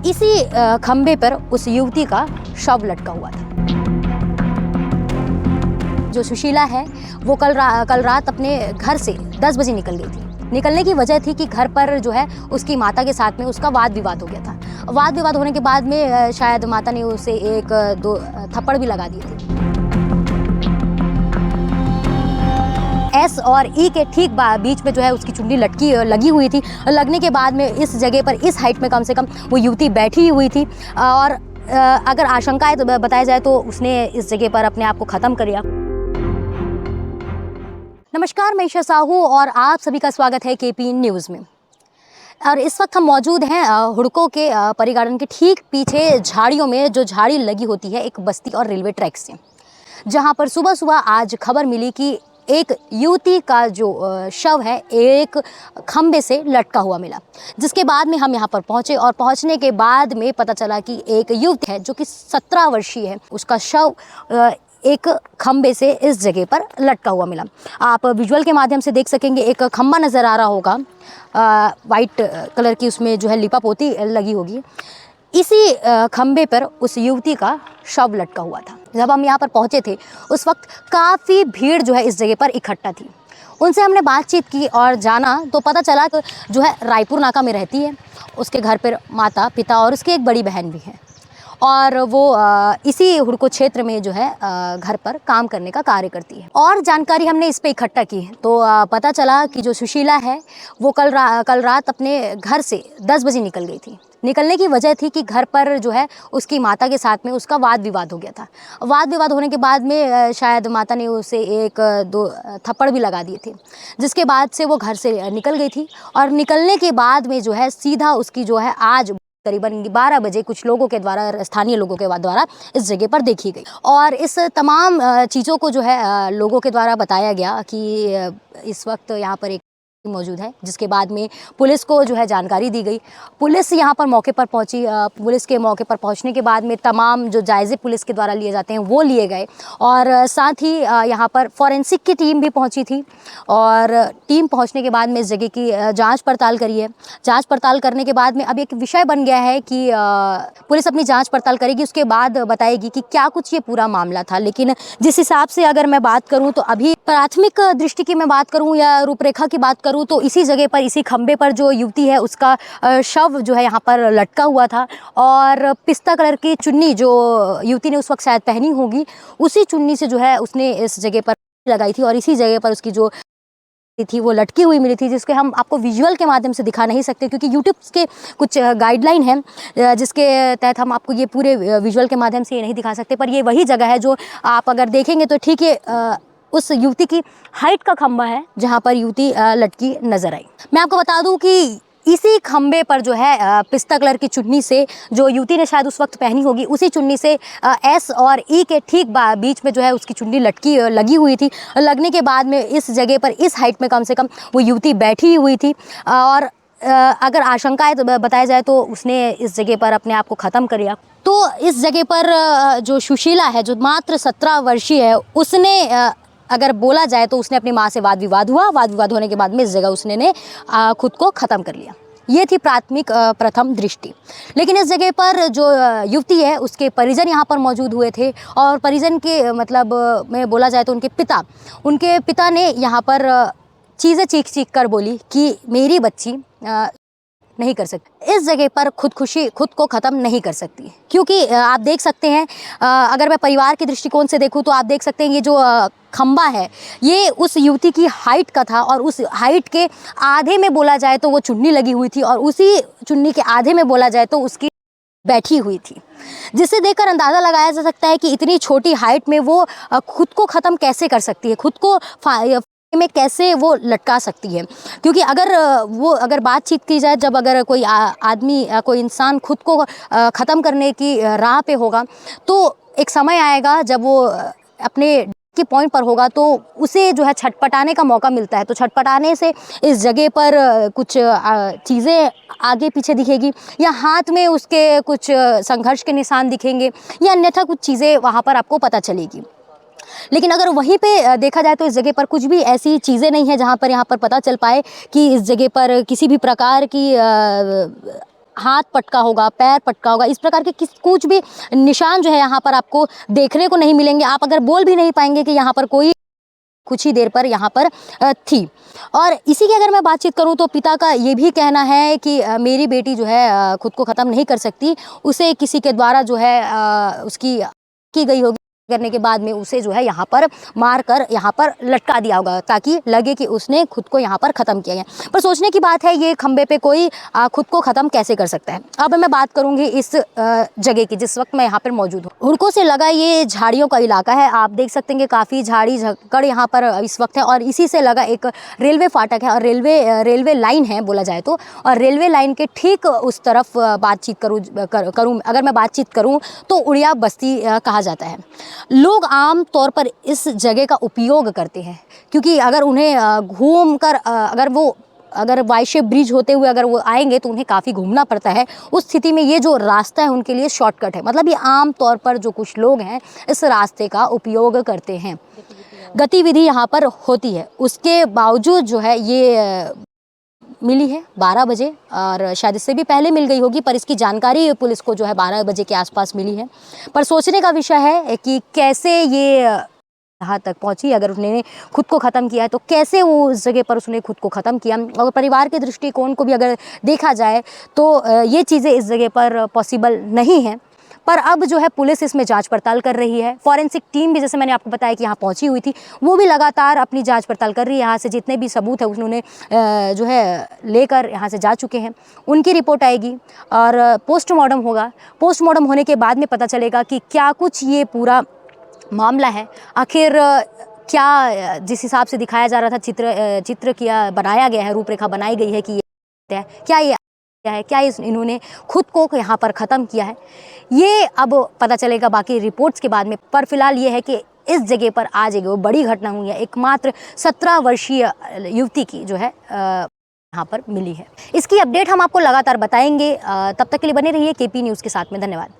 इसी खंबे पर उस युवती का शव लटका हुआ था। जो सुशीला है वो कल रात अपने घर से 10 बजे निकल गई थी। निकलने की वजह थी कि घर पर जो है उसकी माता के साथ में उसका वाद विवाद हो गया था। वाद विवाद होने के बाद में शायद माता ने उसे 1-2 थप्पड़ भी लगा दिए थे। एस और ई के ठीक बीच में जो है उसकी चुन्नी लगी हुई थी। लगने के बाद में इस जगह पर इस हाइट में कम से कम वो युवती बैठी हुई थी और अगर आशंकाएं तो बताया जाए तो उसने इस जगह पर अपने आप को ख़त्म कर लिया। नमस्कार, मैं ईशा साहू और आप सभी का स्वागत है केपी न्यूज़ में। और इस वक्त हम मौजूद हैं हुड़को के परी गार्डन के ठीक पीछे झाड़ियों में, जो झाड़ी लगी होती है एक बस्ती और रेलवे ट्रैक से, जहां पर सुबह सुबह आज खबर मिली कि एक युवती का जो शव है एक खंबे से लटका हुआ मिला। जिसके बाद में हम यहाँ पर पहुँचे और पहुँचने के बाद में पता चला कि एक युवती है जो कि 17 वर्षीय है, उसका शव एक खंबे से इस जगह पर लटका हुआ मिला। आप विजुअल के माध्यम से देख सकेंगे, एक खंबा नज़र आ रहा होगा, वाइट कलर की उसमें जो है लिपापोती लगी होगी। इसी खंबे पर उस युवती का शव लटका हुआ था। जब हम यहाँ पर पहुँचे थे उस वक्त काफ़ी भीड़ जो है इस जगह पर इकट्ठा थी। उनसे हमने बातचीत की और जाना तो पता चला कि जो है रायपुर नाका में रहती है, उसके घर पर माता पिता और उसकी एक बड़ी बहन भी है और वो इसी हुड़को क्षेत्र में जो है घर पर काम करने का कार्य करती है। और जानकारी हमने इस पे इकट्ठा की तो पता चला कि जो सुशीला है वो कल रात अपने घर से 10 बजे निकल गई थी। निकलने की वजह थी कि घर पर जो है उसकी माता के साथ में उसका वाद विवाद हो गया था। वाद विवाद होने के बाद में शायद माता ने उसे 1-2 थप्पड़ भी लगा दिए थे, जिसके बाद से वो घर से निकल गई थी। और निकलने के बाद में जो है सीधा उसकी जो है आज करीबन 12 बजे कुछ लोगों के द्वारा, स्थानीय लोगों के द्वारा इस जगह पर देखी गई। और इस तमाम चीज़ों को जो है लोगों के द्वारा बताया गया कि इस वक्त यहाँ पर एक मौजूद है, जिसके बाद में पुलिस को जो है जानकारी दी गई। पुलिस यहाँ पर मौके पर पहुँची। पुलिस के मौके पर पहुँचने के बाद में तमाम जो जायज़े पुलिस के द्वारा लिए जाते हैं वो लिए गए और साथ ही यहाँ पर फॉरेंसिक की टीम भी पहुँची थी। और टीम पहुँचने के बाद में इस जगह की जांच पड़ताल करी है। जांच पड़ताल करने के बाद में अब एक विषय बन गया है कि पुलिस अपनी जाँच पड़ताल करेगी, उसके बाद बताएगी कि क्या कुछ ये पूरा मामला था। लेकिन जिस हिसाब से अगर मैं बात करूँ तो अभी प्राथमिक दृष्टि की मैं बात करूँ या रूपरेखा की बात करूँ तो इसी जगह पर, इसी खंबे पर जो युवती है उसका शव जो है यहाँ पर लटका हुआ था। और पिस्ता कलर की चुन्नी जो युवती ने उस वक्त शायद पहनी होगी, उसी चुन्नी से जो है उसने इस जगह पर लगाई थी और इसी जगह पर उसकी जो थी वो लटकी हुई मिली थी, जिसके हम आपको विजुअल के माध्यम से दिखा नहीं सकते क्योंकि यूट्यूब के कुछ गाइडलाइन हैं जिसके तहत हम आपको ये पूरे विजुअल के माध्यम से ये नहीं दिखा सकते। पर ये वही जगह है जो आप अगर देखेंगे तो ठीक है उस युवती की हाइट का खंबा है जहाँ पर युवती लटकी नजर आई। मैं आपको बता दूं कि इसी खंबे पर जो है पिस्ता कलर की चुन्नी से, जो युवती ने शायद उस वक्त पहनी होगी, उसी चुन्नी से एस और ई के ठीक बीच में जो है उसकी चुन्नी लगी हुई थी। लगने के बाद में इस जगह पर इस हाइट में कम से कम वो युवती बैठी हुई थी और अगर आशंकाएं तो बताया जाए तो उसने इस जगह पर अपने आप को ख़त्म कर लिया। तो इस जगह पर जो सुशीला है जो मात्र 17 वर्षीय है, उसने अगर बोला जाए तो उसने अपनी माँ से वाद विवाद हुआ। वाद विवाद होने के बाद में इस जगह उसने खुद को ख़त्म कर लिया। ये थी प्राथमिक प्रथम दृष्टि। लेकिन इस जगह पर जो युवती है उसके परिजन यहाँ पर मौजूद हुए थे और परिजन के मतलब में बोला जाए तो उनके पिता ने यहाँ पर चीज़ें चीख कर बोली कि मेरी बच्ची नहीं कर सकती, इस जगह पर खुद को ख़त्म नहीं कर सकती। क्योंकि आप देख सकते हैं, अगर मैं परिवार के दृष्टिकोण से देखूं तो आप देख सकते हैं ये जो खंबा है ये उस युवती की हाइट का था और उस हाइट के आधे में बोला जाए तो वो चुन्नी लगी हुई थी और उसी चुन्नी के आधे में बोला जाए तो उसकी बैठी हुई थी, जिसे देखकर अंदाज़ा लगाया जा सकता है कि इतनी छोटी हाइट में वो खुद को ख़त्म कैसे कर सकती है, खुद को में कैसे वो लटका सकती है। क्योंकि अगर बातचीत की जाए, जब अगर कोई आदमी कोई इंसान खुद को ख़त्म करने की राह पे होगा तो एक समय आएगा जब वो अपने के पॉइंट पर होगा तो उसे जो है छटपटाने का मौका मिलता है। तो छटपटाने से इस जगह पर कुछ चीज़ें आगे पीछे दिखेगी या हाथ में उसके कुछ संघर्ष के निशान दिखेंगे या अन्यथा कुछ चीज़ें वहाँ पर आपको पता चलेगी। लेकिन अगर वहीं पे देखा जाए तो इस जगह पर कुछ भी ऐसी चीज़ें नहीं है जहाँ पर यहाँ पर पता चल पाए कि इस जगह पर किसी भी प्रकार की हाथ पटका होगा, पैर पटका होगा, इस प्रकार के कुछ भी निशान जो है यहाँ पर आपको देखने को नहीं मिलेंगे। आप अगर बोल भी नहीं पाएंगे कि यहाँ पर कोई कुछ ही देर पर यहाँ पर थी। और इसी की अगर मैं बातचीत करूँ तो पिता का ये भी कहना है कि मेरी बेटी जो है खुद को ख़त्म नहीं कर सकती, उसे किसी के द्वारा जो है उसकी की गई होगी, करने के बाद में उसे जो है यहाँ पर मार कर यहाँ पर लटका दिया होगा ताकि लगे कि उसने खुद को यहाँ पर ख़त्म किया है। पर सोचने की बात है, ये खंबे पे कोई खुद को ख़त्म कैसे कर सकता है। अब मैं बात करूँगी इस जगह की जिस वक्त मैं यहाँ पर मौजूद हूँ। हुड़कों से लगा ये झाड़ियों का इलाका है। आप देख सकते हैं कि काफ़ी झाड़ी झक्कड़ यहाँ पर इस वक्त है और इसी से लगा एक रेलवे फाटक है और रेलवे लाइन है बोला जाए तो। और रेलवे लाइन के ठीक उस तरफ बातचीत करूँ अगर मैं बातचीत करूँ तो उड़िया बस्ती कहा जाता है। लोग आम तौर पर इस जगह का उपयोग करते हैं क्योंकि अगर उन्हें घूम कर अगर वाइशे ब्रिज होते हुए अगर वो आएंगे तो उन्हें काफ़ी घूमना पड़ता है। उस स्थिति में ये जो रास्ता है उनके लिए शॉर्टकट है। मतलब ये आम तौर पर जो कुछ लोग हैं इस रास्ते का उपयोग करते हैं। गतिविधि यहाँ पर होती है, उसके बावजूद जो है ये मिली है 12 बजे और शायद इससे भी पहले मिल गई होगी, पर इसकी जानकारी पुलिस को जो है 12 बजे के आसपास मिली है। पर सोचने का विषय है कि कैसे ये यहाँ तक पहुँची। अगर उसने खुद को ख़त्म किया है तो कैसे वो उस जगह पर उसने खुद को ख़त्म किया। और परिवार के दृष्टिकोण को भी अगर देखा जाए तो ये चीज़ें इस जगह पर पॉसिबल नहीं हैं। पर अब जो है पुलिस इसमें जांच पड़ताल कर रही है। फॉरेंसिक टीम भी, जैसे मैंने आपको बताया कि यहाँ पहुँची हुई थी, वो भी लगातार अपनी जांच पड़ताल कर रही है। यहाँ से जितने भी सबूत है उन्होंने जो है लेकर यहाँ से जा चुके हैं। उनकी रिपोर्ट आएगी और पोस्टमार्टम होगा। पोस्टमार्टम होने के बाद में पता चलेगा कि क्या कुछ ये पूरा मामला है। आखिर क्या जिस हिसाब से दिखाया जा रहा था, चित्र किया बनाया गया है, रूपरेखा बनाई गई है कि ये क्या ये है, क्या इन्होंने खुद को यहाँ पर ख़त्म किया है, ये अब पता चलेगा बाकी रिपोर्ट्स के बाद में। पर फिलहाल ये है कि इस जगह पर आज एक बड़ी घटना हुई है। एक मात्र 17 वर्षीय युवती की जो है यहाँ पर मिली है। इसकी अपडेट हम आपको लगातार बताएंगे। तब तक के लिए बने रहिए केपी न्यूज़ के साथ में। धन्यवाद।